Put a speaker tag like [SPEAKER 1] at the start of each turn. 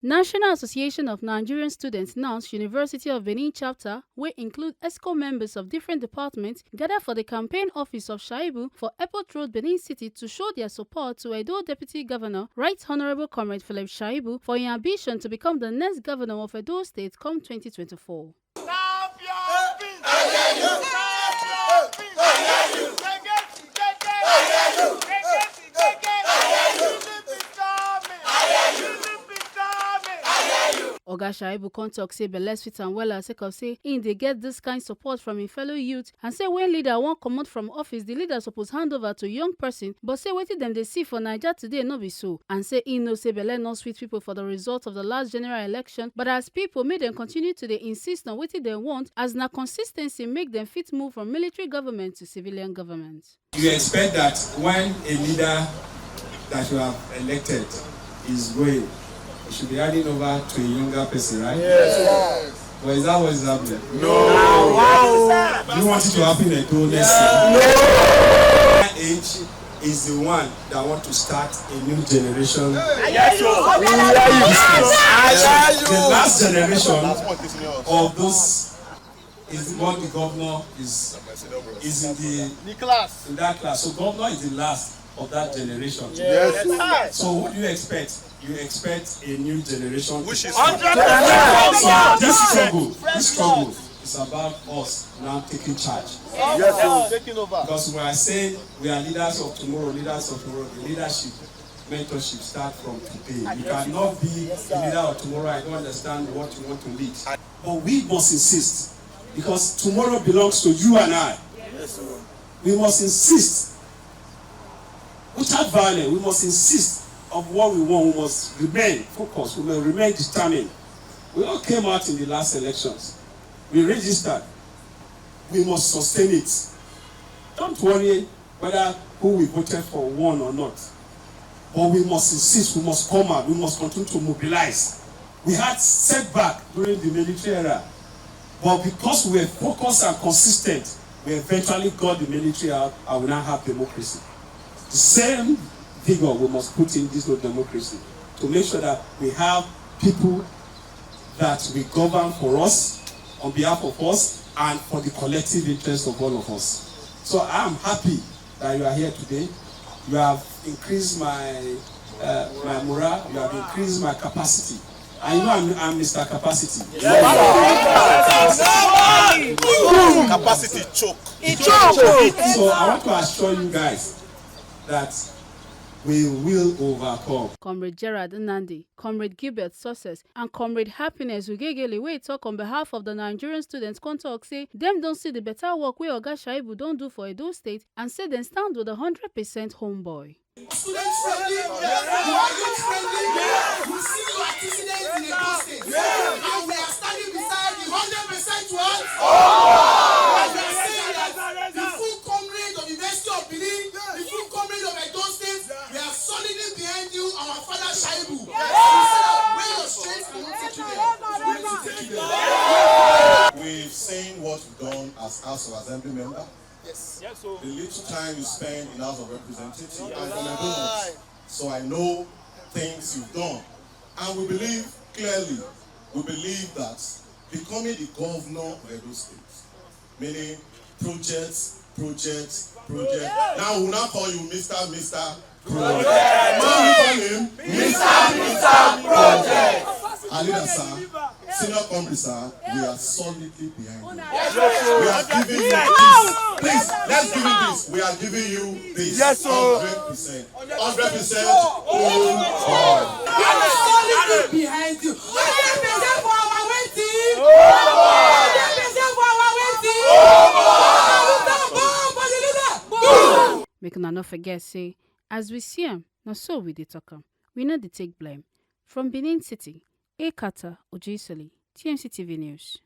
[SPEAKER 1] National Association of Nigerian Students NANS University of Benin chapter, wey include EXCO members of different departments, gather for the campaign office of Shaibu for Airport Road, Benin City to show their support to Edo Deputy Governor, Right Honorable Comrade Philip Shaibu, for his ambition to become the next governor of Edo State come 2024. Oga Shaibu come talk say belle sweet and well sake of say im dey get this kind support from im fellow youth, and say when leader wan comot from office, the leader suppose hand over to young person, but say wetin dem dey see for Naija today no be so, and say im know say belle no sweet people for the result of the last general election, but as people make dem continue to dey insist on wetin dem want, as na consistency make dem fit move from military government to civilian government.
[SPEAKER 2] You expect that when a leader that you have elected is going, you should be handing over to a younger person, right?
[SPEAKER 3] Yes.
[SPEAKER 2] But is that what is happening?
[SPEAKER 3] No.
[SPEAKER 2] Do you want it to happen at all next year?
[SPEAKER 3] No.
[SPEAKER 2] My age is the one that want to start a new generation.
[SPEAKER 3] Yes,
[SPEAKER 2] The last generation of those is what the governor is in that class. So governor is the last of that generation.
[SPEAKER 3] Yes.
[SPEAKER 2] So what do you expect? You expect a new generation.
[SPEAKER 3] Which is
[SPEAKER 2] 100%. This struggle is about us now taking charge.
[SPEAKER 3] Yes, taking over.
[SPEAKER 2] Because we are saying we are leaders of tomorrow, the leadership, mentorship start from today. You cannot be a leader of tomorrow. I don't understand what you want to lead. But we must insist, because tomorrow belongs to you and I. We must insist. Without violence, we must insist of what we want. We must remain focused. We must remain determined. We all came out in the last elections. We registered. We must sustain it. Don't worry whether who we voted for won or not. But we must insist. We must come out. We must continue to mobilize. We had setback during the military era, but because we were focused and consistent, we eventually got the military out and we now have democracy. The same vigor we must put in this democracy to make sure that we have people that we govern for us, on behalf of us, and for the collective interest of all of us. So I am happy that you are here today. You have increased my morale, you have increased my capacity. And you know I'm Mr. Capacity.
[SPEAKER 3] Capacity choke.
[SPEAKER 2] So I want to assure you guys that we will overcome.
[SPEAKER 1] Comrade Gerard Nnamdi, Comrade Gilbert Success, and Comrade Happiness Ugegele wey talk on behalf of the Nigerian students come talk say dem don see the better work wey Oga Shaibu don do for Edo State, and say dem stand with 100% homeboy.
[SPEAKER 4] Students friendly, you are youth friendly, we see your antecedents in Edo State, and we are standing beside the 100% what? We are saying that the full comrade of the University of Benin, the full comrade of Edo State, we are solidly behind you, our father Shaibu. We say that where your strength cannot take you there, we need to take you there.
[SPEAKER 5] We've seen what we've done as House of Assembly member.
[SPEAKER 4] Yes.
[SPEAKER 5] The little time you spend in House of Representatives, I'm from Edo, so I know things you've done. And we believe clearly, we believe that becoming the governor of Edo State, meaning projects. Now we'll now call you Mr. Project. Now we call him Mr. Project. And leader, sir, senior comrade, sir, we are solidly behind you. We are giving you this. Please, let's give you this. We are giving you this.
[SPEAKER 3] Yes, sir.
[SPEAKER 5] 100%. 100%. Oh,
[SPEAKER 4] We are solidly behind you. 100% for our waiting. 100% for our waiting.
[SPEAKER 1] Make una no forget say, as we see am, na so we dey talk am. We no dey take blame. From Benin City, Ekata Ojisoli, TMC TV News.